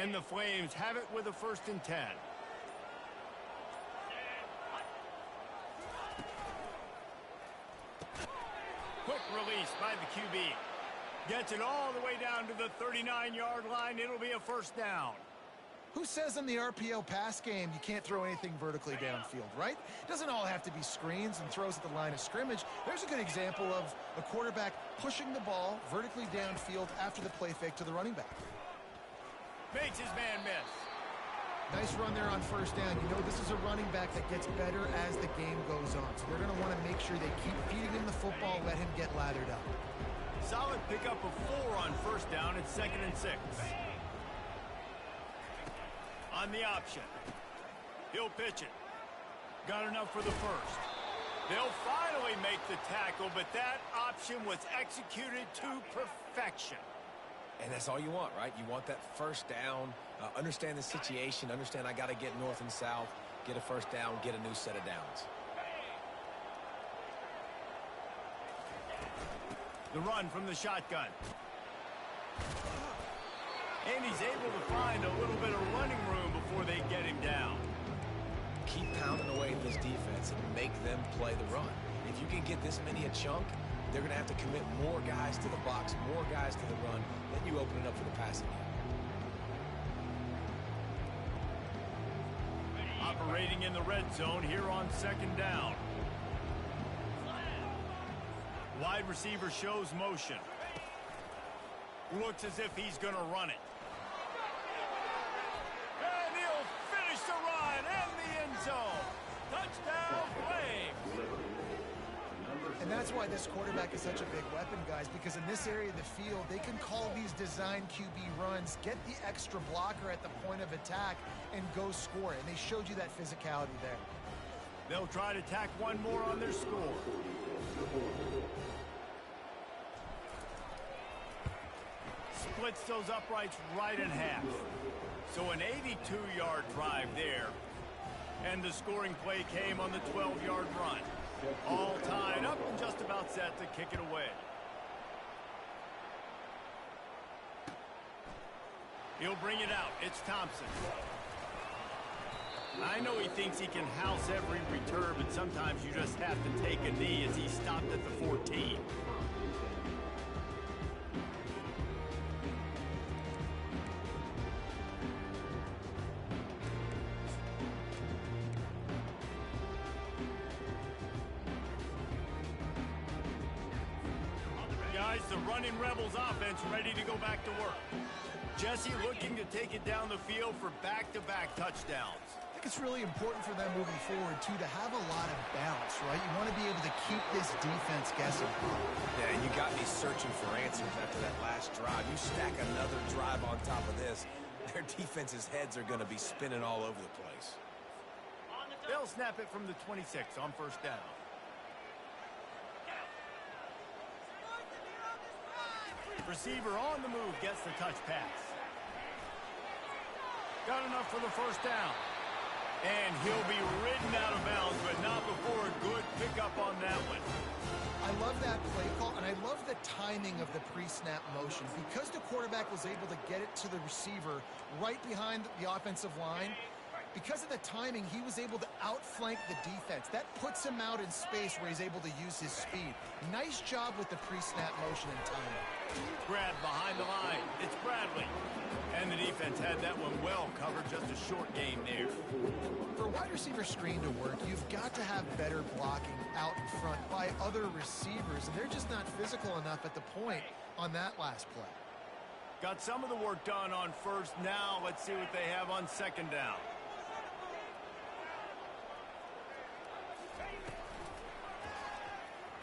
And the Flames have it with a 1st and 10. Quick release by the QB. Gets it all the way down to the 39-yard line. It'll be a 1st down. Who says in the RPO pass game you can't throw anything vertically downfield, right? Doesn't all have to be screens and throws at the line of scrimmage. There's a good example of a quarterback pushing the ball vertically downfield after the play fake to the running back. Makes his man miss. Nice run there on 1st down. You know this is a running back that gets better as the game goes on. So they're going to want to make sure they keep feeding him the football, let him get lathered up. Solid pickup of 4 on 1st down. It's 2nd and 6. On the option. He'll pitch it. Got enough for the 1st. They'll finally make the tackle, but that option was executed to perfection. And that's all you want, right? You want that 1st down, understand the situation, understand I got to get north and south, get a 1st down, get a new set of downs. The run from the shotgun. And he's able to find a little bit of running room before they get him down. Keep pounding away at this defense and make them play the run. If you can get this many a chunk, they're going to have to commit more guys to the box, more guys to the run. Then you open it up for the passing game. Operating in the red zone here on 2nd down. Wide receiver shows motion. Looks as if he's going to run it. And he'll finish the run and the end zone. Touchdown, Flames. And that's why this quarterback is such a big weapon, guys, because in this area of the field, they can call these design QB runs, get the extra blocker at the point of attack, and go score it. And they showed you that physicality there. They'll try to tack one more on their score. Splits those uprights right in half. So an 82-yard drive there. And the scoring play came on the 12-yard run. All tied up and just about set to kick it away. He'll bring it out. It's Thompson. I know he thinks he can house every return, but sometimes you just have to take a knee as he stopped at the 14. Guys, the running Rebels offense ready to go back to work. Jesse looking to take it down the field for back-to-back touchdowns. I think it's really important for them moving forward, too, to have a lot of balance, right? You want to be able to keep this defense guessing. Yeah, and you got me searching for answers after that last drive. You stack another drive on top of this, their defense's heads are going to be spinning all over the place. They'll snap it from the 26 on 1st down. Receiver on the move gets the touch pass. Got enough for the 1st down. And he'll be ridden out of bounds, but not before a good pickup on that one. I love that play call, and I love the timing of the pre-snap motion. Because the quarterback was able to get it to the receiver right behind the offensive line, because of the timing, he was able to outflank the defense. That puts him out in space where he's able to use his speed. Nice job with the pre-snap motion and timing. Grab behind the line. It's Bradley. And the defense had that one well covered, just a short game there. For a wide receiver screen to work, you've got to have better blocking out in front by other receivers, and they're just not physical enough at the point on that last play. Got some of the work done on 1st. Now let's see what they have on 2nd down.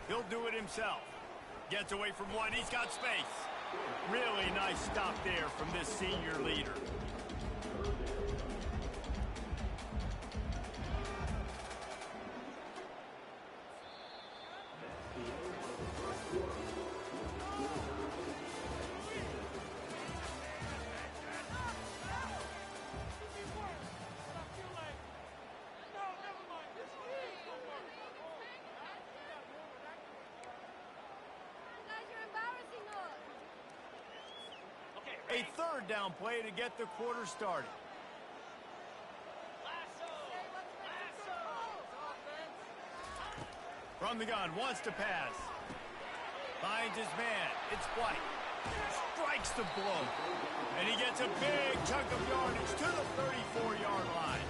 He'll do it himself. Gets away from one. He's got space. Really nice stop there from this senior leader. A third down play to get the quarter started. From the gun, wants to pass. Finds his man. It's White. Strikes the blow. And he gets a big chunk of yardage to the 34-yard line.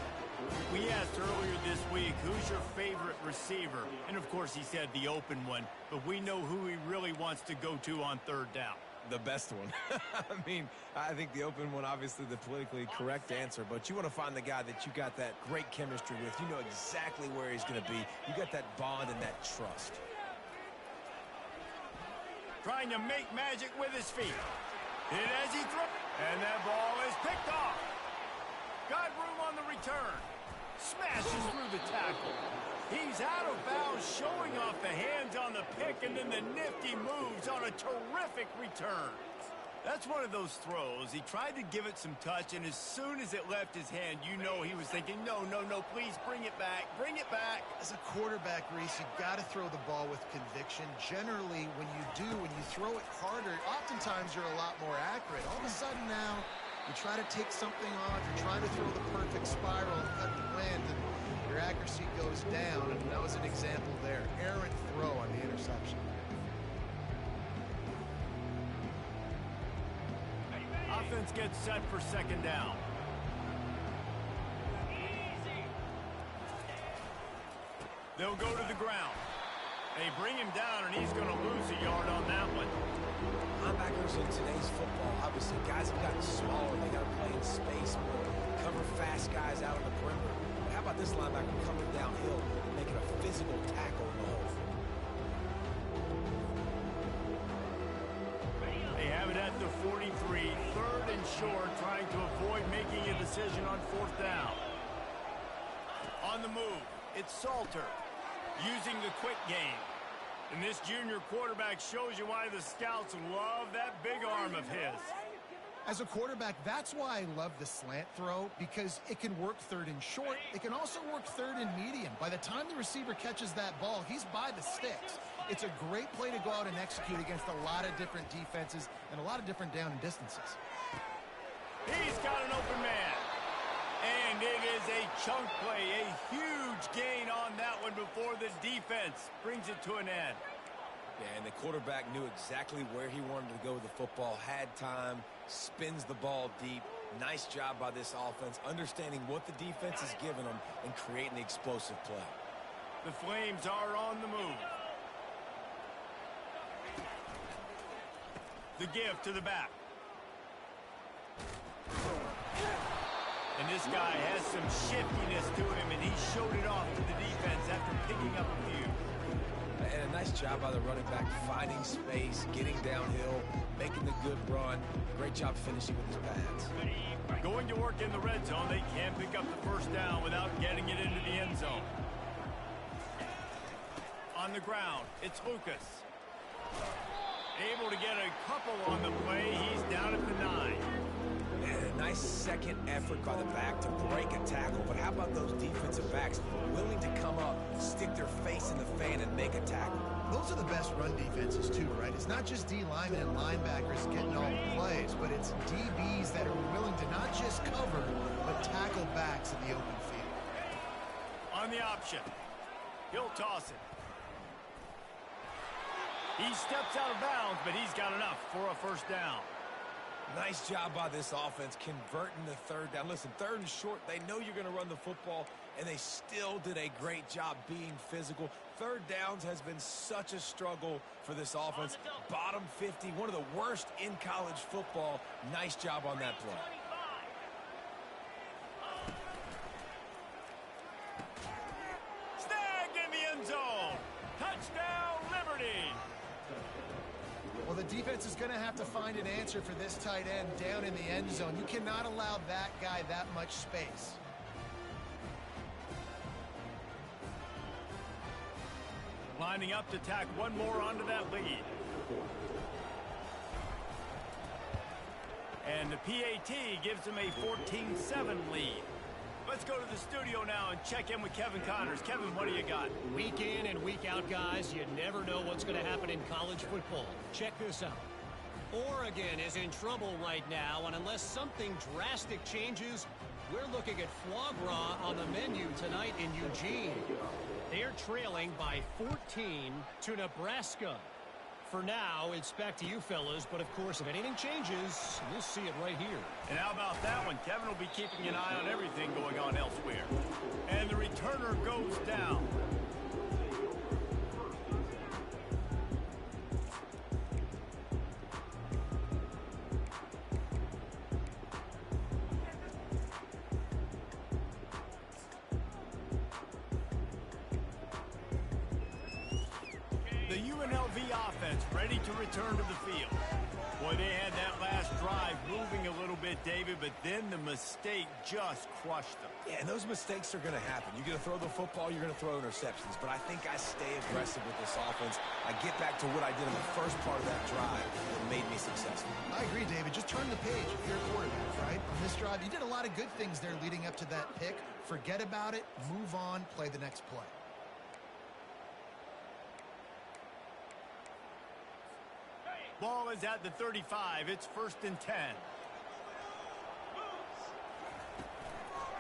We asked earlier this week, who's your favorite receiver? And, of course, he said the open one. But we know who he really wants to go to on third down. The best one. I mean, I think the open one, obviously the politically correct answer, but you want to find the guy that you got that great chemistry with. You know exactly where he's going to be. You got that bond and that trust. Trying to make magic with his feet. Hit as he throws. And that ball is picked off. Got room on the return. Smashes through the tackle. He's out of bounds, showing off the hands on the pick, and then the nifty moves on a terrific return. That's one of those throws. He tried to give it some touch, and as soon as it left his hand, you know he was thinking, no, no, no, please bring it back, bring it back. As a quarterback, Reese, you've got to throw the ball with conviction. Generally, when you throw it harder, oftentimes you're a lot more accurate. All of a sudden now, you try to take something off, you're trying to throw the perfect spiral and cut the wind, and your accuracy goes down, and that was an example there. Errant throw on the interception. Offense gets set for second down. They'll go to the ground. They bring him down, and he's going to lose a yard on that one. Linebackers in today's football, obviously, guys have gotten smaller. They got to play in space more, cover fast guys out on the perimeter. But how about this linebacker coming downhill and making a physical tackle in the hole? They have it at the 43, third and short, trying to avoid making a decision on fourth down. On the move, it's Salter, using the quick game. And this junior quarterback shows you why the scouts love that big arm of his. As a quarterback, that's why I love the slant throw, because it can work third and short. It can also work third and medium. By the time the receiver catches that ball, he's by the sticks. It's a great play to go out and execute against a lot of different defenses and a lot of different down and distances. He's got an open man. And it is a chunk play, a huge gain on that one before the defense brings it to an end. Yeah, and the quarterback knew exactly where he wanted to go with the football, had time, spins the ball deep. Nice job by this offense, understanding what the defense is giving them and creating the explosive play. The Flames are on the move. The give to the back. And this guy has some shiftiness to him, and he showed it off to the defense after picking up a few. And a nice job by the running back, finding space, getting downhill, making the good run. Great job finishing with his pads. Going to work in the red zone, they can't pick up the first down without getting it into the end zone. On the ground, it's Lucas. Able to get a couple on the play. He's down at the 9. And a nice second effort by the back to break a tackle. But how about those defensive backs willing to come up, stick their face in the fan, and make a tackle? Those are the best run defenses, too, right? It's not just D linemen and linebackers getting all the plays, but it's DBs that are willing to not just cover, but tackle backs in the open field. On the option, he'll toss it. He steps out of bounds, but he's got enough for a first down. Nice job by this offense converting the third down. Listen, third and short, they know you're going to run the football, and they still did a great job being physical. Third downs has been such a struggle for this offense. Bottom 50, one of the worst in college football. Nice job on that play. Snagged in the end zone. Touchdown, Liberty. Well, the defense is going to have to find an answer for this tight end down in the end zone. You cannot allow that guy that much space. Lining up to tack one more onto that lead. And the PAT gives them a 14-7 lead. Let's go to the studio now and check in with Kevin Connors. Kevin, what do you got? Week in and week out, guys, you never know what's going to happen in college football. Check this out. Oregon is in trouble right now, and unless something drastic changes, we're looking at foie gras on the menu tonight in Eugene. They're trailing by 14 to Nebraska. For now, it's back to you fellas, but of course, if anything changes, you'll see it right here. And how about that one? Kevin will be keeping an eye on everything going on elsewhere. And the returner goes down. The UNLV offense ready to return to the field. Boy, they had that last drive moving a little bit, David, but then the mistake just crushed them. Yeah, and those mistakes are going to happen. You're going to throw the football, you're going to throw interceptions. But I think I stay aggressive with this offense. I get back to what I did in the first part of that drive that made me successful. I agree, David. Just turn the page if you're a quarterback, right? On this drive, you did a lot of good things there leading up to that pick. Forget about it, move on, play the next play. Ball is at the 35. It's 1st and 10.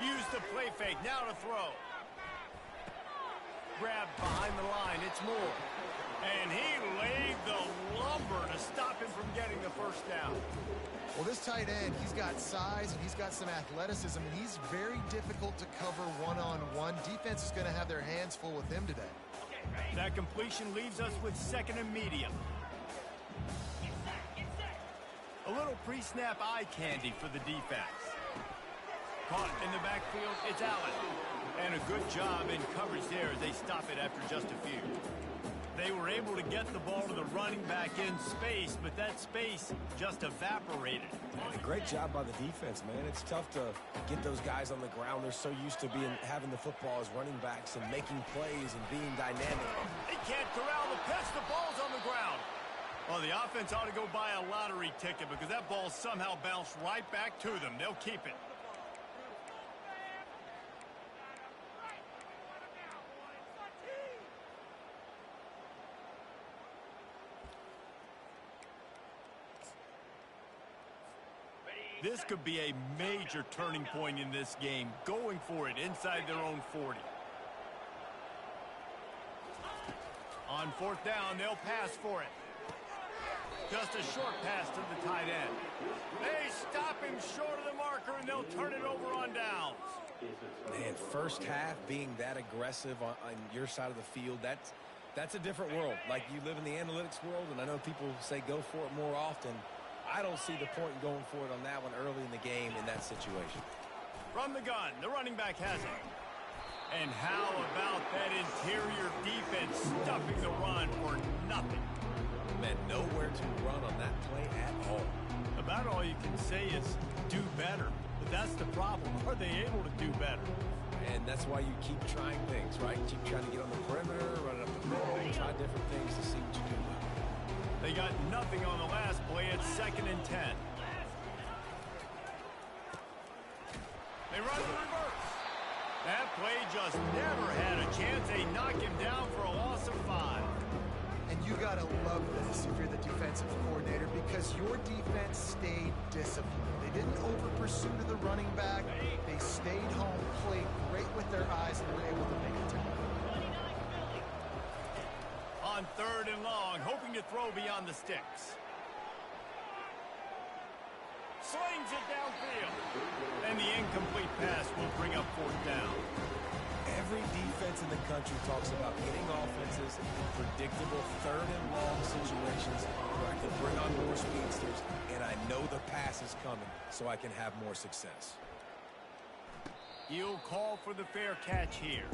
Use the play fake. Now to throw. Grabbed behind the line. It's Moore. And he laid the lumber to stop him from getting the first down. Well, this tight end, he's got size and he's got some athleticism, and he's very difficult to cover one-on-one. Defense is going to have their hands full with him today. That completion leaves us with 2nd and medium. A little pre-snap eye candy for the defense. Caught in the backfield, it's Allen. And a good job in coverage there as they stop it after just a few. They were able to get the ball to the running back in space, but that space just evaporated. And a great job by the defense, man. It's tough to get those guys on the ground. They're so used to having the football as running backs and making plays and being dynamic. They can't corral the pitch. The ball's on the ground. Well, the offense ought to go buy a lottery ticket because that ball somehow bounced right back to them. They'll keep it. This could be a major turning point in this game, going for it inside their own 40. On 4th down, they'll pass for it. Just a short pass to the tight end. They stop him short of the marker, and they'll turn it over on downs. Man, first half being that aggressive on your side of the field, that's a different world. Like, you live in the analytics world, and I know people say go for it more often. I don't see the point in going for it on that one early in the game in that situation. From the gun, the running back has it. And how about that interior defense stuffing the run for nothing? Man, nowhere to run on that play at all. About all you can say is do better. But that's the problem. Are they able to do better? And that's why you keep trying things, right? Keep trying to get on the perimeter, run it up the middle, try different things to see what you can do. They got nothing on the last play. It's 2nd and 10. They run the reverse. That play just never had a chance. They knock him down for a loss of 5. And you got to love this if you're the defensive coordinator, because your defense stayed disciplined. They didn't over-pursue to the running back. They stayed home, played great with their eyes, and were able to make a tackle. On 3rd and long, hoping to throw beyond the sticks. Slings it downfield. And the incomplete pass will bring up 4th down. Every defense in the country talks about getting offenses in predictable 3rd and long situations where I can bring on more speedsters, and I know the pass is coming, so I can have more success. You'll call for the fair catch here.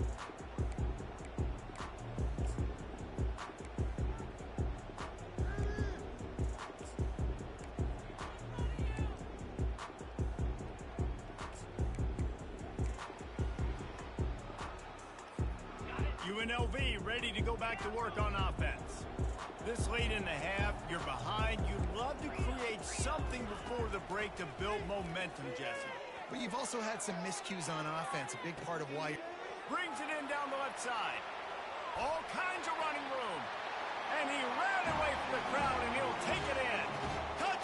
UNLV ready to go back to work on offense. This late in the half, you're behind. You'd love to create something before the break to build momentum, Jesse. But you've also had some miscues on offense, a big part of why. Brings it in down the left side. All kinds of running room. And he ran away from the crowd, and he'll take it in. Touchdown!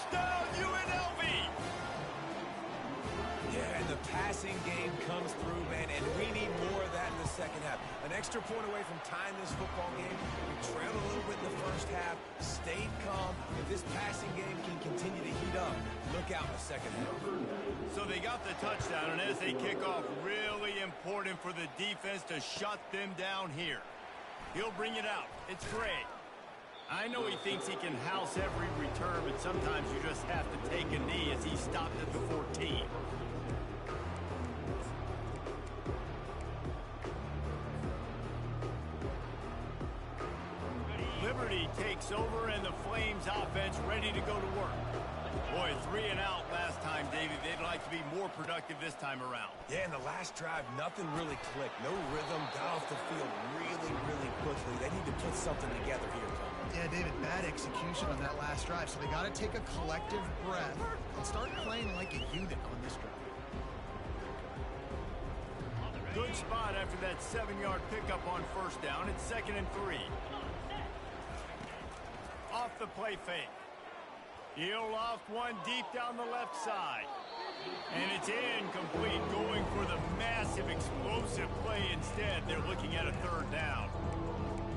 the passing game comes through, man, and we need more of that in the second half. An extra point away from tying this football game. We trailed a little bit in the first half, stayed calm. If this passing game can continue to heat up, look out in the second half. So they got the touchdown, and as they kick off, really important for the defense to shut them down here. He'll bring it out. It's great. I know he thinks he can house every return, but sometimes you just have to take a knee as he stopped at the 14. Liberty takes over, and the Flames offense ready to go to work. Boy, 3 and out last time, David. They'd like to be more productive this time around. Yeah, in the last drive, nothing really clicked. No rhythm, got off the field really, really quickly. They need to put something together here, Tom. Yeah, David, bad execution on that last drive, so they got to take a collective breath and start playing like a unit on this drive. Good spot after that 7-yard pickup on first down. It's 2nd and 3. Off the play fake. He'll loft one deep down the left side. And it's incomplete, going for the massive explosive play instead. They're looking at a 3rd down.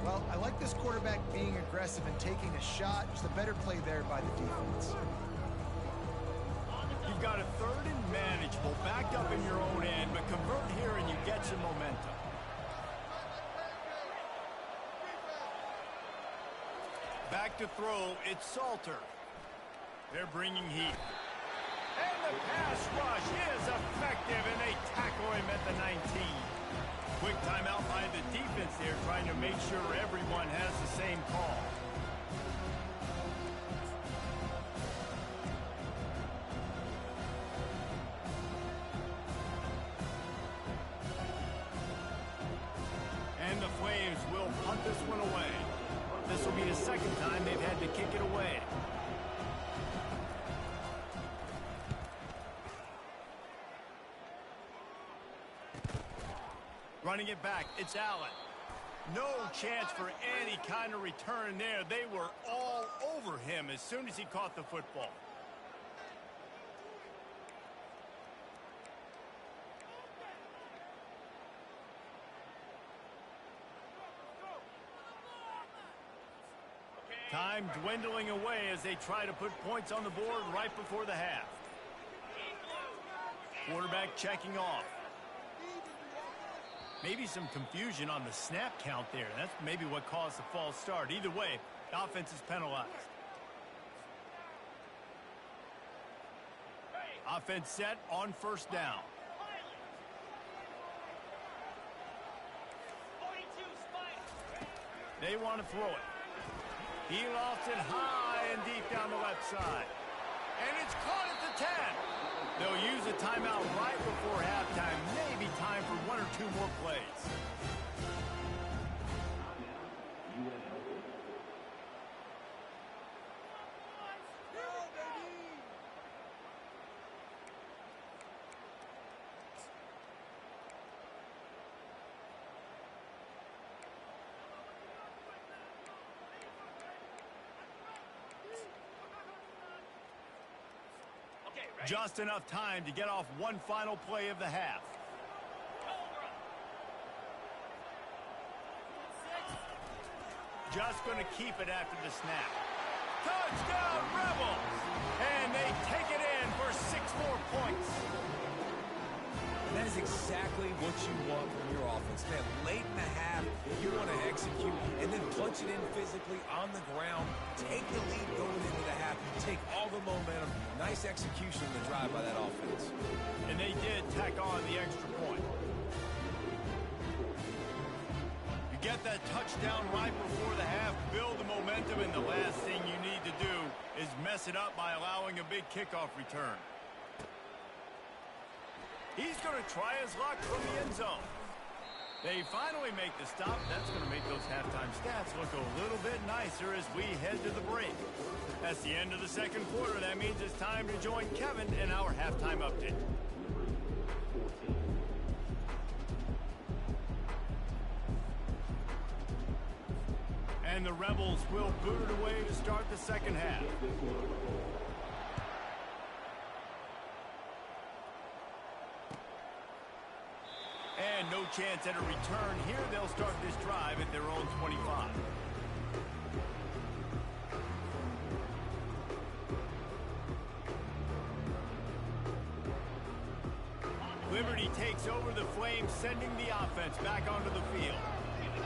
Well, I like this quarterback being aggressive and taking a shot. Just a better play there by the defense. You've got a 3rd and manageable, backed up in your own end, but convert here and you get some momentum. Back to throw, it's Salter. They're bringing heat. And the pass rush is effective, and they tackle him at the 19. Quick timeout by the defense there, trying to make sure everyone has the same call. And the Flames will punt this one away. This will be the 2nd time they've had to kick it away. Running it back, it's Allen. No chance for any kind of return there. They were all over him as soon as he caught the football. Time dwindling away as they try to put points on the board right before the half. Quarterback checking off. Maybe some confusion on the snap count there. That's maybe what caused the false start. Either way, the offense is penalized. Offense set on first down. They want to throw it. He lofts it high and deep down the left side. And it's caught at the 10. They'll use a timeout right before halftime. Maybe time for 1 or 2 more plays. Just enough time to get off one final play of the half. Just going to keep it after the snap. Touchdown, Rebels! And they take it in for 6 more points. And that is exactly what you want from your offense. Man, late in the half, you want to execute and then punch it in physically on the ground. Take the lead going into the half. Take all the momentum. Nice execution in the drive by that offense. And they did tack on the extra point. You get that touchdown right before the half, build the momentum, and the last thing you need to do is mess it up by allowing a big kickoff return. He's going to try his luck from the end zone. They finally make the stop. That's going to make those halftime stats look a little bit nicer as we head to the break. That's the end of the second quarter. That means it's time to join Kevin in our halftime update. And the Rebels will boot it away to start the second half. chance at a return. Here they'll start this drive at their own 25. Liberty takes over the Flames, sending the offense back onto the field.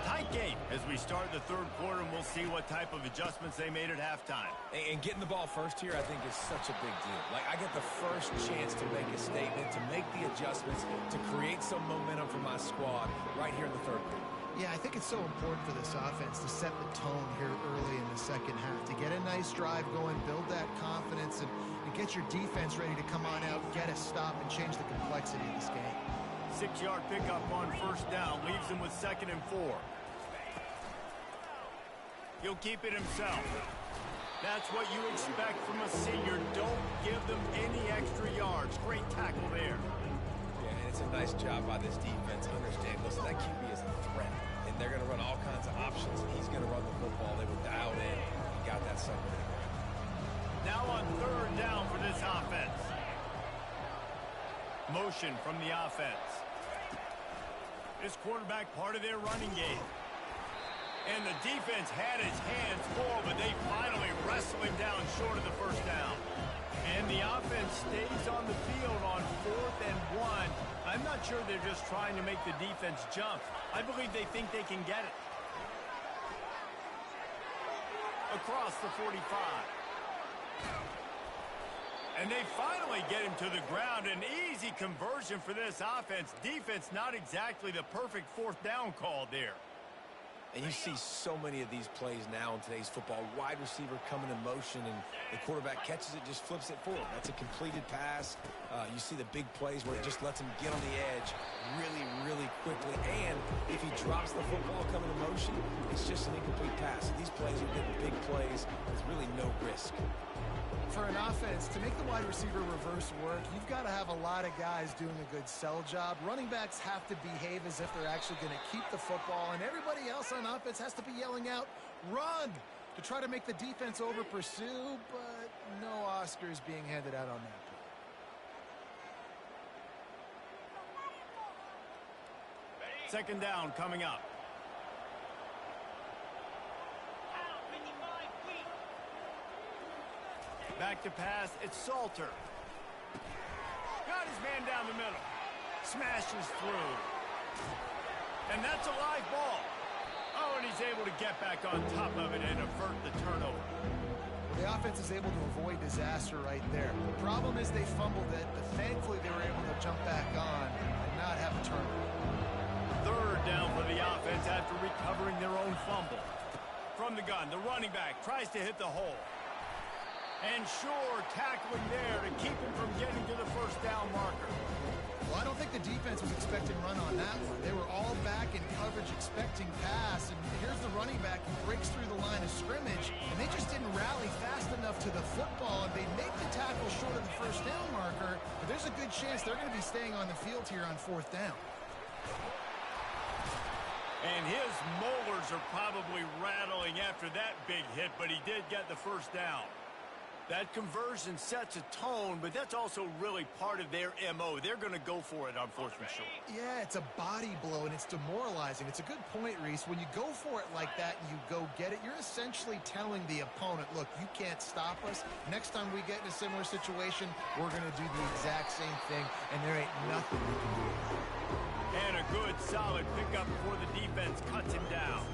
Tight game as we start the third quarter, and we'll see what type of adjustments they made at halftime. And getting the ball first here, I think, is such a big deal. Like, I get the first chance to make a statement, to make the adjustments, to create some momentum for my squad right here in the third quarter. Yeah, I think it's so important for this offense to set the tone here early in the second half, to get a nice drive going, build that confidence, and get your defense ready to come on out, get a stop, and change the complexity of this game. 6-yard pickup on first down, leaves him with 2nd and 4. He'll keep it himself. That's what you expect from a senior. Don't give them any extra yards. Great tackle there. Yeah, and it's a nice job by this defense. Understand, listen, that QB is a threat, and they're going to run all kinds of options. He's going to run the football. They were dialed in. He got that second in the ground. Now on third down for this offense. Motion from the offense. This quarterback part of their running game. And the defense had his hands full, but they finally wrestle him down short of the first down. And the offense stays on the field on 4th and 1. I'm not sure they're just trying to make the defense jump. I believe they think they can get it. Across the 45. And they finally get him to the ground. An easy conversion for this offense. Defense not exactly the perfect 4th down call there. And you see so many of these plays now in today's football. Wide receiver coming in motion, and the quarterback catches it, just flips it forward. That's a completed pass. You see the big plays where it just lets him get on the edge really, really quickly. And if he drops the football coming in motion, it's just an incomplete pass. So these plays are getting big plays with really no risk. For an offense, to make the wide receiver reverse work, you've got to have a lot of guys doing a good sell job. Running backs have to behave as if they're actually going to keep the football, and everybody else on offense has to be yelling out, run, to try to make the defense over pursue, but no Oscars being handed out on that. 2nd down coming up. Back to pass, it's Salter. Got his man down the middle. Smashes through. And that's a live ball. Oh, and he's able to get back on top of it and avert the turnover. Well, the offense is able to avoid disaster right there. The problem is they fumbled it, but thankfully they were able to jump back on and not have a turnover. 3rd down for the offense after recovering their own fumble. From the gun, the running back tries to hit the hole. And sure, tackling there to keep him from getting to the first down marker. Well, I don't think the defense was expecting run on that one. They were all back in coverage expecting pass, and here's the running back who breaks through the line of scrimmage, and they just didn't rally fast enough to the football, and they make the tackle short of the first down marker, but there's a good chance they're going to be staying on the field here on 4th down. And his molars are probably rattling after that big hit, but he did get the first down. That conversion sets a tone, but that's also really part of their MO. They're going to go for it on 4th and short. Yeah, it's a body blow, and it's demoralizing. It's a good point, Reese. When you go for it like that and you go get it, you're essentially telling the opponent, look, you can't stop us. Next time we get in a similar situation, we're going to do the exact same thing, and there ain't nothing we can do about it. And a good, solid pickup before the defense cuts him down.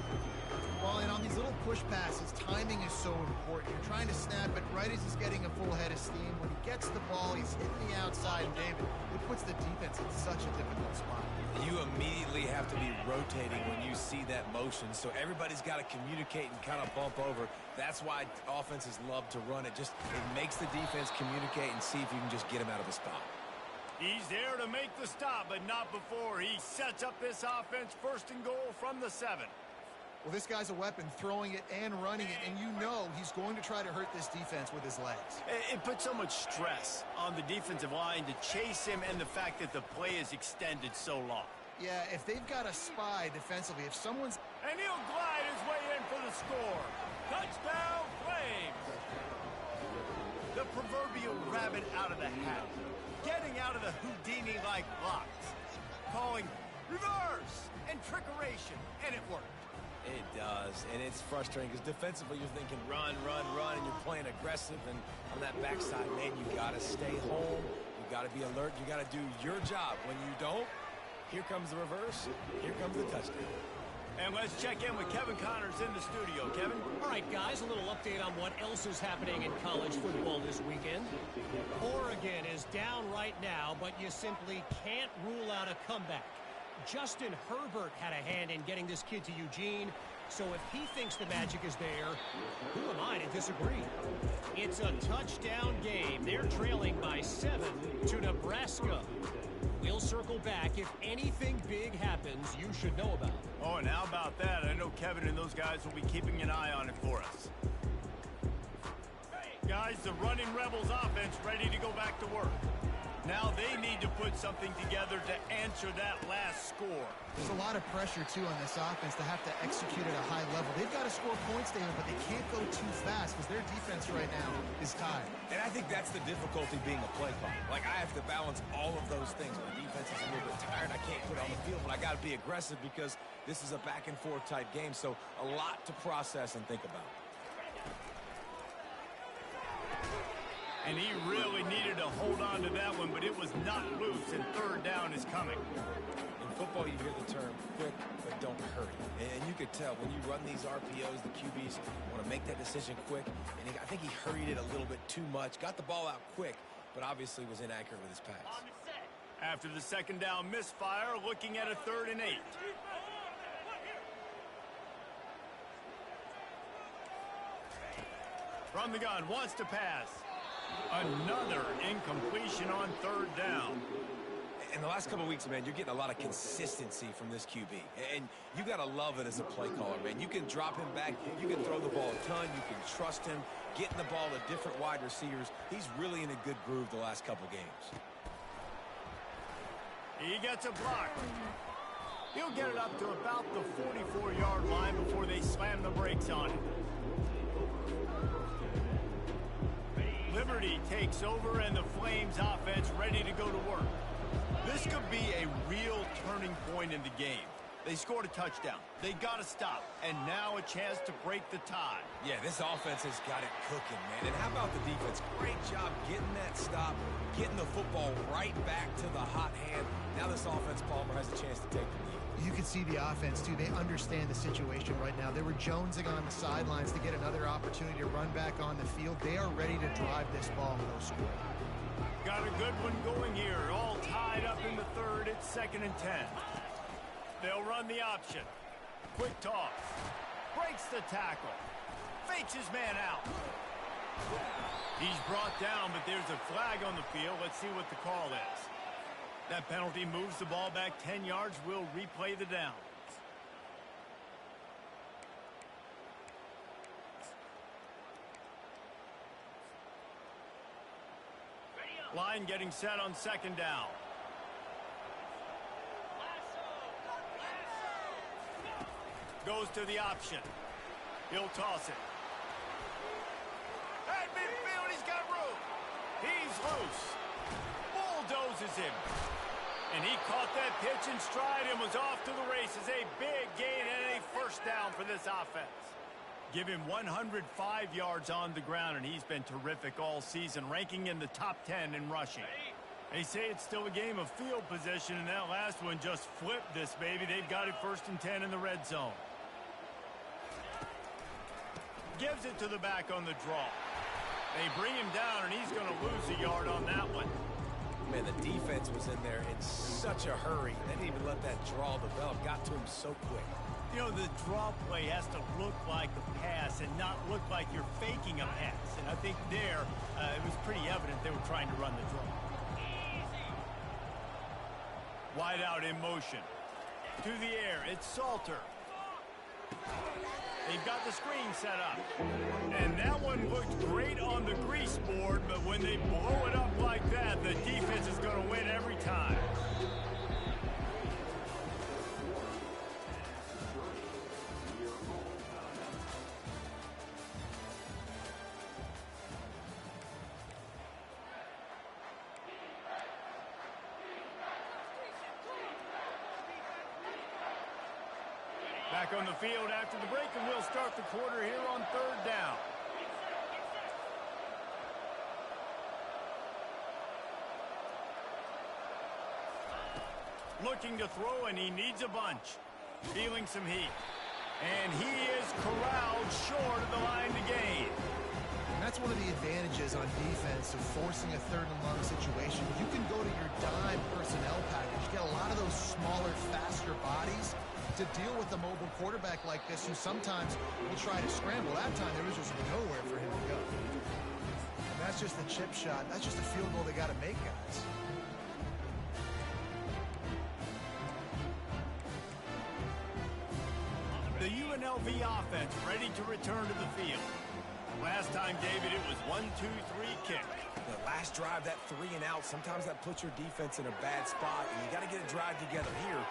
Well, and on these little push passes, timing is so important. You're trying to snap it right as he's getting a full head of steam. When he gets the ball, he's hitting the outside, and David, it puts the defense in such a difficult spot. You immediately have to be rotating when you see that motion, so everybody's got to communicate and kind of bump over. That's why offenses love to run it. It makes the defense communicate and see if you can just get him out of a spot. He's there to make the stop, but not before. He sets up this offense 1st and goal from the 7. Well, this guy's a weapon, throwing it and running it, and you know he's going to try to hurt this defense with his legs. It puts so much stress on the defensive line to chase him, and the fact that the play is extended so long. Yeah, if they've got a spy defensively, if someone's... And he'll glide his way in for the score. Touchdown, Flames! The proverbial rabbit out of the hat. Getting out of the Houdini-like blocks. Calling Reverse and trickeration, and it worked. It does, and it's frustrating because defensively you're thinking run, run, run, and you're playing aggressive, and on that backside, man, you got to stay home. You got to be alert. You got to do your job. When you don't, here comes the reverse. Here comes the touchdown. And let's check in with Kevin Connors in the studio. Kevin? All right, guys, a little update on what else is happening in college football this weekend. Oregon is down right now, but you simply can't rule out a comeback. Justin Herbert had a hand in getting this kid to Eugene, so if he thinks the magic is there, who am I to disagree? It's a touchdown game. They're trailing by 7 to Nebraska. We'll circle back. If anything big happens, you should know about it. Oh, and how about that? I know Kevin and those guys will be keeping an eye on it for us. Guys, the Running Rebels offense ready to go back to work. Now they need to put something together to answer that last score. There's a lot of pressure, too, on this offense to have to execute at a high level. They've got to score points, David, but they can't go too fast because their defense right now is tied. And I think that's the difficulty being a play caller. Like, I have to balance all of those things. My defense is a little bit tired. I can't put it on the field, but I got to be aggressive because this is a back-and-forth type game, so a lot to process and think about. And he really needed to hold on to that one, but it was not loose, and third down is coming. In football, you hear the term quick, but don't hurry. And you could tell when you run these RPOs, the QBs want to make that decision quick. And I think he hurried it a little bit too much. Got the ball out quick, but obviously was inaccurate with his pass. After the second down misfire, looking at a 3rd and 8. From the gun, wants to pass. Another incompletion on 3rd down. In the last couple of weeks, man, you're getting a lot of consistency from this QB. And you got to love it as a play caller, man. You can drop him back. You can throw the ball a ton. You can trust him. Getting the ball to different wide receivers. He's really in a good groove the last couple games. He gets a block. He'll get it up to about the 44-yard line before they slam the brakes on him. Liberty takes over, and the Flames offense ready to go to work. This could be a real turning point in the game. They scored a touchdown. They got to stop, and now a chance to break the tie. Yeah, this offense has got it cooking, man. And how about the defense? Great job getting that stop, getting the football right back to the hot hand. Now this offense, Palmer, has a chance to take the lead. You can see the offense, too. They understand the situation right now. They were jonesing on the sidelines to get another opportunity to run back on the field. They are ready to drive this ball and go score. Got a good one going here. All tied up in the 3rd. It's 2nd and 10. They'll run the option. Quick toss. Breaks the tackle. Fakes his man out. He's brought down, but there's a flag on the field. Let's see what the call is. That penalty moves the ball back 10 yards. We'll replay the down. Line getting set on 2nd down. Goes to the option. He'll toss it. At midfield, he's got room. He's loose. Bulldozes him. And he caught that pitch in stride and was off to the races. A big gain and a 1st down for this offense. Give him 105 yards on the ground, and he's been terrific all season, ranking in the top 10 in rushing. They say it's still a game of field position, and that last one just flipped this baby. They've got it 1st and 10 in the red zone. Gives it to the back on the draw. They bring him down, and he's going to lose a yard on that one. Man, the defense was in there in such a hurry. They didn't even let that draw develop. Got to him so quick. You know, the draw play has to look like a pass and not look like you're faking a pass. And I think there, it was pretty evident they were trying to run the draw. Wide out in motion. To the air, it's Salter. They've got the screen set up. And that one looked great on the grease board, but when they blow it up like that, the defense is going to win every time. Back on the field after the break, and we'll start the quarter here on 3rd down. Looking to throw, and he needs a bunch. Feeling some heat. And he is corralled short of the line to gain. And that's one of the advantages on defense of forcing a 3rd and long situation. You can go to your dime personnel package, get a lot of those smaller, faster bodies to deal with a mobile quarterback like this who sometimes will try to scramble. That time there was just nowhere for him to go. And that's just a chip shot. That's just a field goal they got to make, guys. The UNLV offense ready to return to the field. Last time, David, it was 1-2-3 kick. The last drive, that 3 and out, sometimes that puts your defense in a bad spot, and you got to get a drive together here.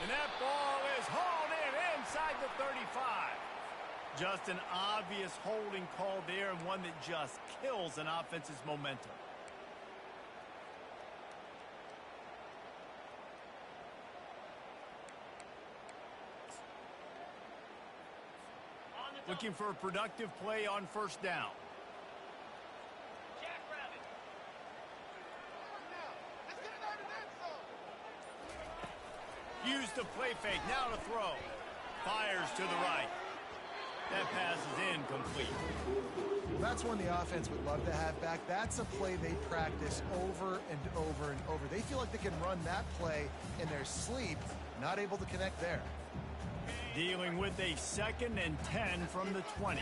And that ball is hauled in inside the 35. Just an obvious holding call there, and one that just kills an offense's momentum. Looking for a productive play on 1st down. Use the play fake, now to throw. Fires to the right. That pass is incomplete. That's one the offense would love to have back. That's a play they practice over and over and over. They feel like they can run that play in their sleep, not able to connect there. Dealing with a 2nd and 10 from the 20.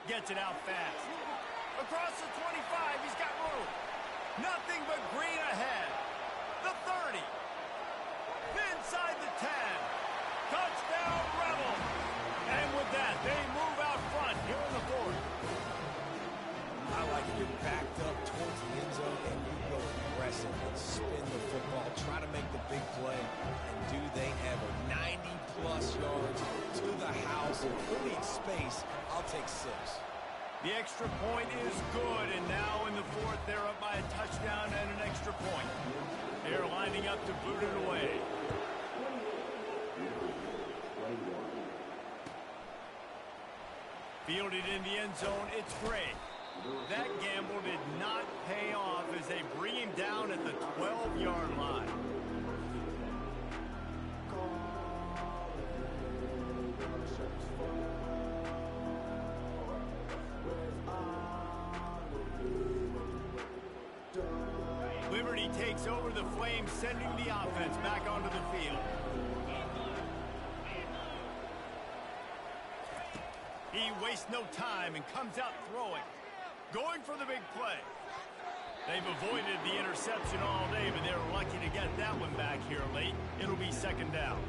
Gets it out fast. Across the 25, he's got room. Nothing but green ahead. The 30. Inside the 10. Touchdown, Rebel. And with that, they move out front here in the 4th. I like it. You're backed up towards the end zone, and you go aggressive and spin the football, try to make the big play, and do they ever. 90-plus yards to the house. Who needs space? I'll take 6. The extra point is good, and now in the 4th, they're up by a touchdown and an extra point. They're lining up to boot it away. Fielded in the end zone, it's great. That gamble did not pay off as they bring him down at the 12-yard line. Liberty takes over the Flames, sending the offense back onto the field. He wastes no time and comes out throwing. Going for the big play. They've avoided the interception all day, but they're lucky to get that one back here late. It'll be 2nd down.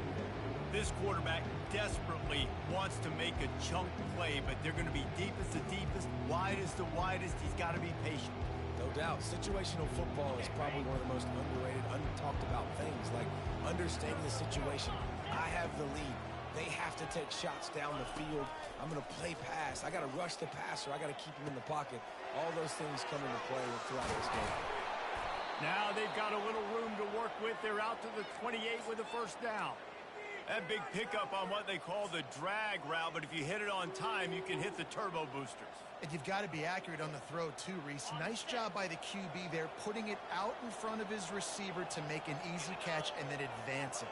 This quarterback desperately wants to make a chunk play, but they're going to be deepest to deepest, widest to widest. He's got to be patient. No doubt. Situational football is probably one of the most underrated, untalked about things, like understanding the situation. I have the lead. They have to take shots down the field. I'm going to play pass. I got to rush the passer. I got to keep him in the pocket. All those things come into play throughout this game. Now they've got a little room to work with. They're out to the 28 with a 1st down. That big pickup on what they call the drag route, but if you hit it on time, you can hit the turbo boosters. And you've got to be accurate on the throw, too, Reese. Nice job by the QB there, putting it out in front of his receiver to make an easy catch and then advance it.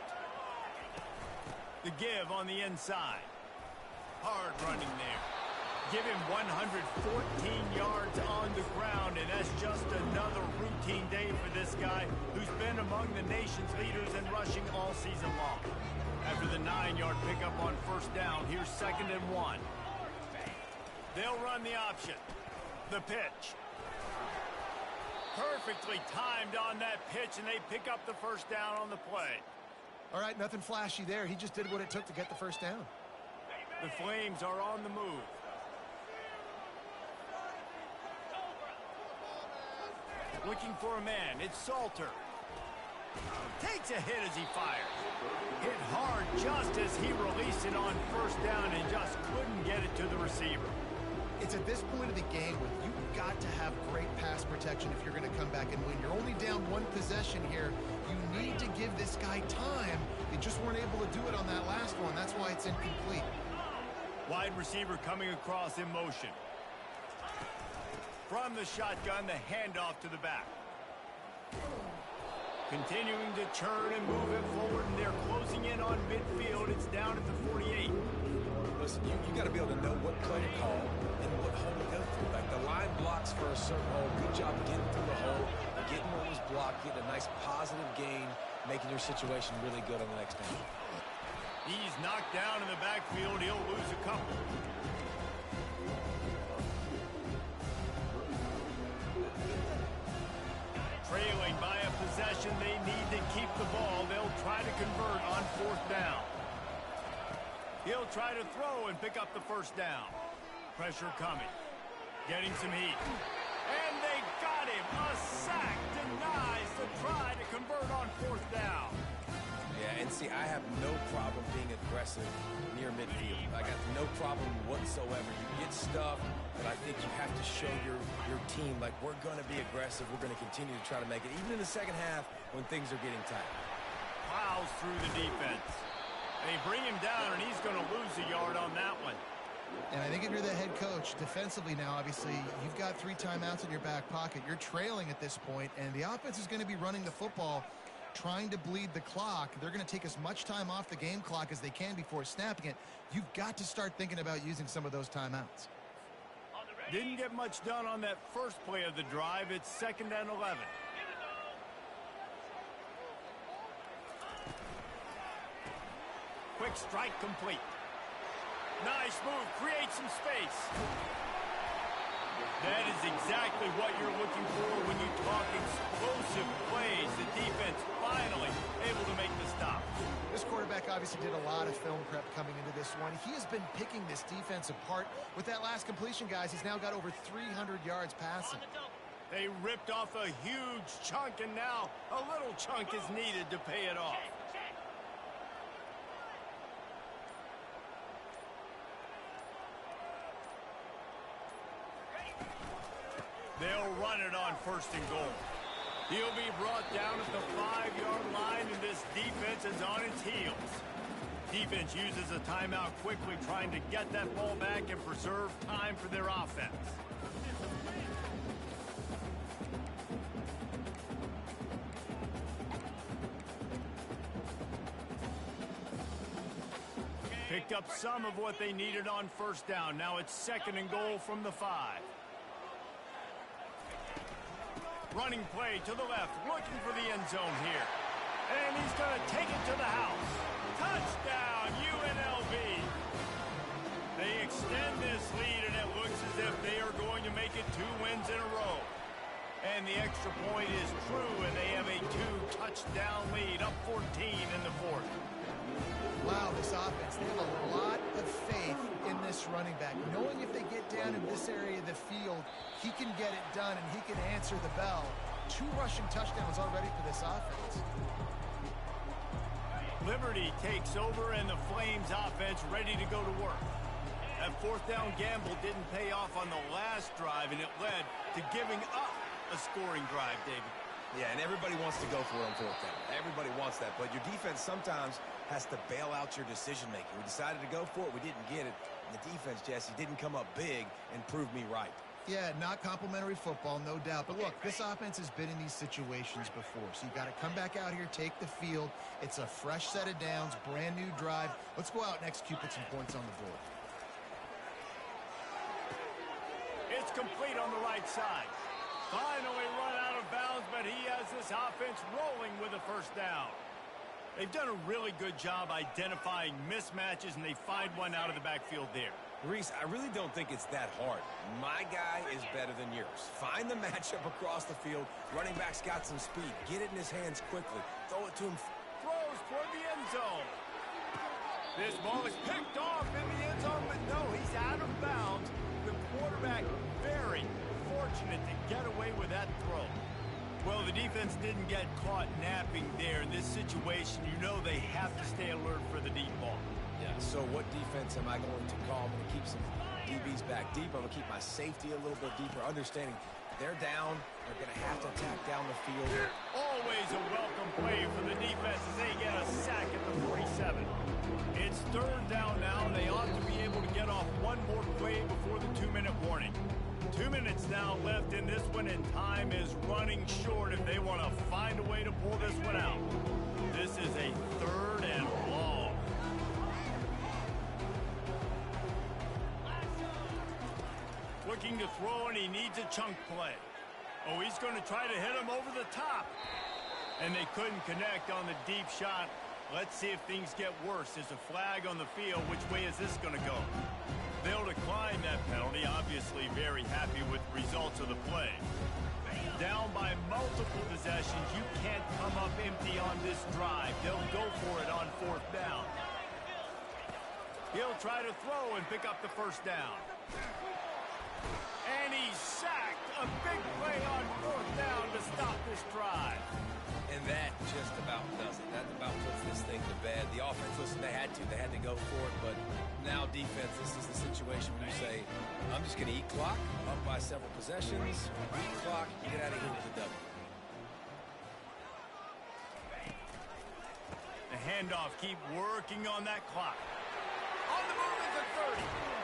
The give on the inside. Hard running there. Give him 114 yards on the ground, and that's just another routine day for this guy who's been among the nation's leaders in rushing all season long. After the 9-yard pickup on 1st down, here's 2nd and 1. They'll run the option. The pitch. Perfectly timed on that pitch, and they pick up the 1st down on the play. All right, nothing flashy there. He just did what it took to get the 1st down. The Flames are on the move. Looking for a man. It's Salter. Takes a hit as he fires. Hit hard just as he released it on 1st down and just couldn't get it to the receiver. It's at this point of the game where you've got to have great pass protection if you're going to come back and win. You're only down one possession here. You need to give this guy time. They just weren't able to do it on that last one. That's why it's incomplete. Wide receiver coming across in motion. From the shotgun, the handoff to the back. Continuing to churn and move it forward, and they're closing in on midfield. It's down at the 48. Listen, you got to be able to know what play to call and what hole to go through. Like the line blocks for a certain hole. Good job getting through the hole, getting what was blocked, getting a nice positive gain, making your situation really good on the next down. He's knocked down in the backfield. He'll lose a couple. Trailing by a possession, they need to keep the ball. They'll try to convert on 4th down. He'll try to throw and pick up the first down. Pressure coming. Getting some heat. And they got him. A sack denies the try to convert on 4th down. Yeah, and see, I have no problem being aggressive near midfield. I got no problem whatsoever. You get stuff, but I think you have to show your team, like, we're going to be aggressive. We're going to continue to try to make it, even in the second half when things are getting tight. Plows through the defense. They bring him down, and he's going to lose a yard on that one. And I think if you're the head coach, defensively now, obviously, you've got 3 timeouts in your back pocket. You're trailing at this point, and the offense is going to be running the football, trying to bleed the clock. They're going to take as much time off the game clock as they can before snapping it. You've got to start thinking about using some of those timeouts. Didn't get much done on that first play of the drive. It's 2nd and 11. Quick strike complete. Nice move. Create some space. That is exactly what you're looking for when you talk explosive plays. The defense finally able to make the stop. This quarterback obviously did a lot of film prep coming into this one. He has been picking this defense apart. With that last completion, guys, he's now got over 300 yards passing. They ripped off a huge chunk, and now a little chunk is needed to pay it off. They'll run it on 1st and goal. He'll be brought down at the 5-yard line, and this defense is on its heels. Defense uses a timeout quickly, trying to get that ball back and preserve time for their offense. Picked up some of what they needed on 1st down. Now it's 2nd and goal from the 5. Running play to the left, looking for the end zone here. And he's going to take it to the house. Touchdown, UNLV. They extend this lead, and it looks as if they are going to make it 2 wins in a row. And the extra point is true, and they have a 2-touchdown lead, up 14 in the 4th. Wow, this offense, they have a lot of faith in this running back, knowing if they get down in this area of the field, he can get it done and he can answer the bell. 2 rushing touchdowns already for this offense. Liberty takes over, and the Flames offense ready to go to work. That 4th down gamble didn't pay off on the last drive, and it led to giving up a scoring drive, David. Yeah, and everybody wants to go for it on 4th down. Everybody wants that, but your defense sometimes has to bail out your decision-making. We decided to go for it. We didn't get it. And the defense, Jesse, didn't come up big and prove me right. Yeah, not complimentary football, no doubt. But look, this offense has been in these situations before. So you got to come back out here, take the field. It's a fresh set of downs, brand new drive. Let's go out and execute, put some points on the board. It's complete on the right side. Finally run out of bounds, but he has this offense rolling with a 1st down. They've done a really good job identifying mismatches, and they find one out of the backfield there. Reese, I really don't think it's that hard. My guy is better than yours. Find the matchup across the field. Running back's got some speed. Get it in his hands quickly. Throw it to him. Throws toward the end zone. This ball is picked off in the end zone, but no, he's out of bounds. The quarterback very fortunate to get away with that throw. Well, the defense didn't get caught napping there. In this situation, you know they have to stay alert for the deep ball. Yeah, so what defense am I going to call when it keeps him DB's back deep. I'm going to keep my safety a little bit deeper, understanding they're down. They're going to have to attack down the field. Always a welcome play for the defense as they get a sack at the 47. It's third down now. They ought to be able to get off one more play before the 2-minute warning. 2 minutes now left in this one, and time is running short if they want to find a way to pull this one out. This is a third and long. Looking to throw, and he needs a chunk play. Oh, he's going to try to hit him over the top. And they couldn't connect on the deep shot. Let's see if things get worse. There's a flag on the field. Which way is this going to go? They'll decline that penalty. Obviously very happy with the results of the play. Down by multiple possessions. You can't come up empty on this drive. They'll go for it on fourth down. He'll try to throw and pick up the first down. And he's sacked. A big play on fourth down to stop this drive. And that just about does it. That about puts this thing to bed. The offense, listen, they had to go for it. But now defense, this is the situation where you say, I'm just going to eat clock, up by several possessions, eat clock, you get out of here with a W. The handoff, keep working on that clock. On the move at the 30.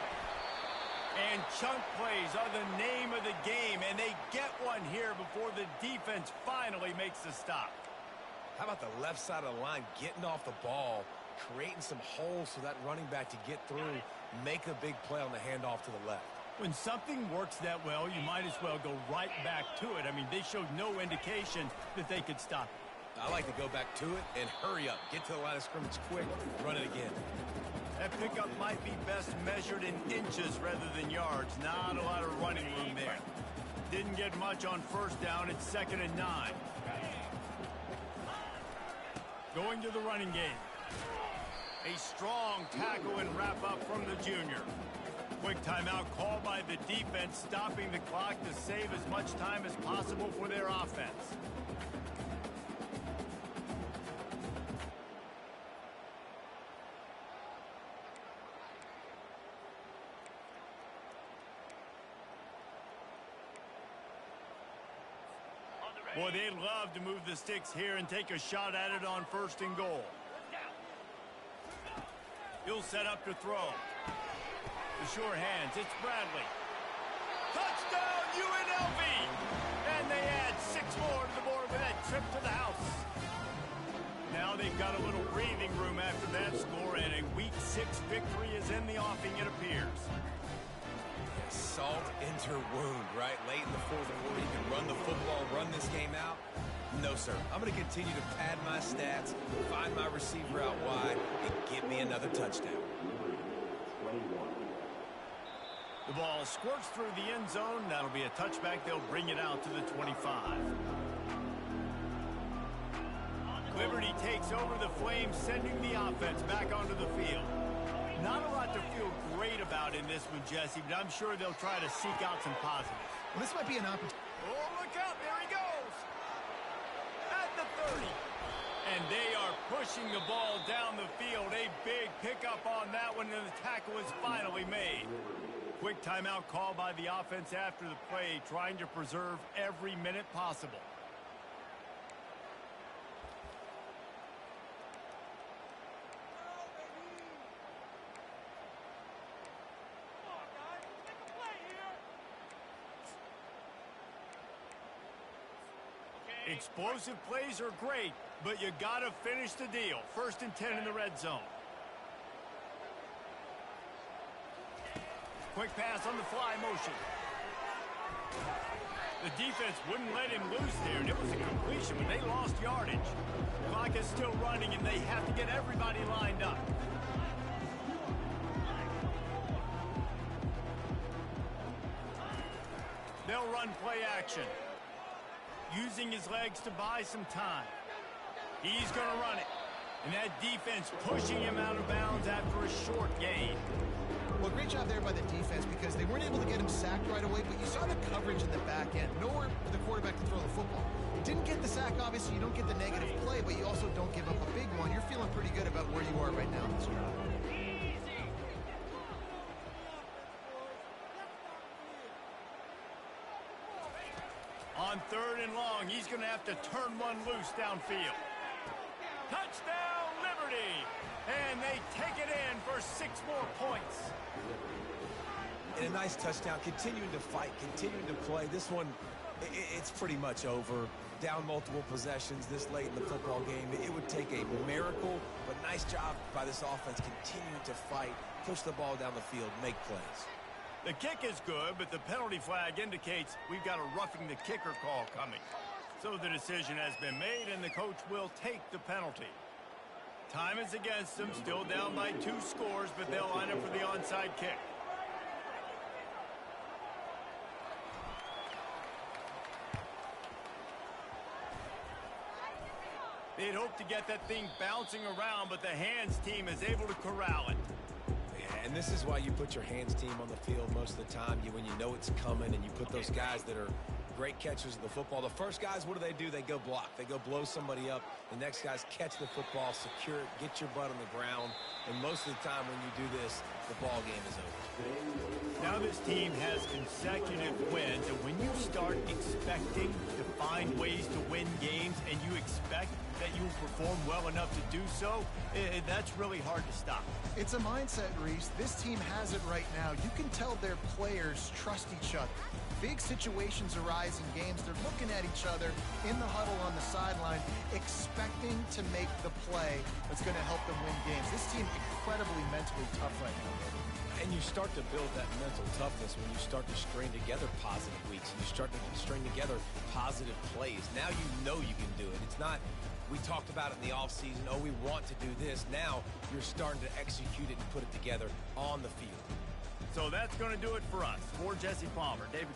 And chunk plays are the name of the game, and they get one here before the defense finally makes the stop. How about the left side of the line getting off the ball, creating some holes for that running back to get through, make a big play on the handoff to the left. When something works that well, you might as well go right back to it. I mean, they showed no indication that they could stop it. I like to go back to it and hurry up. Get to the line of scrimmage quick, run it again. That pickup might be best measured in inches rather than yards. Not a lot of running room there. Didn't get much on first down. It's 2nd and 9. Going to the running game. A strong tackle and wrap up from the junior. Quick timeout called by the defense, stopping the clock to save as much time as possible for their offense. Boy, they'd love to move the sticks here and take a shot at it on 1st and goal. He'll set up to throw. The sure hands, it's Bradley. Touchdown, UNLV! And they add 6 more to the board with that trip to the house. Now they've got a little breathing room after that score, and a Week 6 victory is in the offing, it appears. Salt into wound, right? Late in the fourth quarter, you can run the football, run this game out. No, sir. I'm going to continue to pad my stats, find my receiver out wide, and give me another touchdown. The ball squirts through the end zone. That'll be a touchback. They'll bring it out to the 25. Liberty takes over the Flames, sending the offense back onto the field. Not a lot to feel great about in this one, Jesse, but I'm sure they'll try to seek out some positives. Well, this might be an opportunity. Oh, look out. There he goes. At the 30. And they are pushing the ball down the field. A big pickup on that one, and the tackle is finally made. Quick timeout call by the offense after the play, trying to preserve every minute possible. Explosive plays are great, but you got to finish the deal. 1st and 10 in the red zone. Quick pass on the fly motion. The defense wouldn't let him loose there, and it was a completion, but they lost yardage. Clock is still running, and they have to get everybody lined up. They'll run play action. Using his legs to buy some time. He's going to run it. And that defense pushing him out of bounds after a short gain. Well, great job there by the defense because they weren't able to get him sacked right away, but you saw the coverage in the back end. Nowhere for the quarterback to throw the football. Didn't get the sack, obviously. You don't get the negative play, but you also don't give up a big one. You're feeling pretty good about where you are right now in this drive. On 3rd and long, he's going to have to turn one loose downfield. Touchdown, Liberty! And they take it in for 6 more points. And a nice touchdown, continuing to fight, continuing to play. This one, it's pretty much over. Down multiple possessions this late in the football game. It would take a miracle, but nice job by this offense continuing to fight, push the ball down the field, make plays. The kick is good, but the penalty flag indicates we've got a roughing the kicker call coming. So the decision has been made, and the coach will take the penalty. Time is against them, still down by 2 scores, but they'll line up for the onside kick. They'd hoped to get that thing bouncing around, but the hands team is able to corral it. Yeah, and this is why you put your hands team on the field most of the time. When you know it's coming, and you put those guys that are great catchers of the football. The first guys, what do? They go block. They go blow somebody up. The next guys catch the football, secure it, get your butt on the ground. And most of the time when you do this, the ball game is over. Now this team has consecutive wins, and when you start expecting to find ways to win games and you expect that you will perform well enough to do so, that's really hard to stop. It's a mindset, Reese. This team has it right now. You can tell their players trust each other. Big situations arise in games. They're looking at each other in the huddle on the sideline, expecting to make the play that's going to help them win games. This team incredibly mentally tough right now. And you start to build that mental toughness when you start to string together positive weeks and you start to string together positive plays. Now you know you can do it. It's not, we talked about it in the offseason, oh, we want to do this. Now you're starting to execute it and put it together on the field. So that's going to do it for us. For Jesse Palmer, David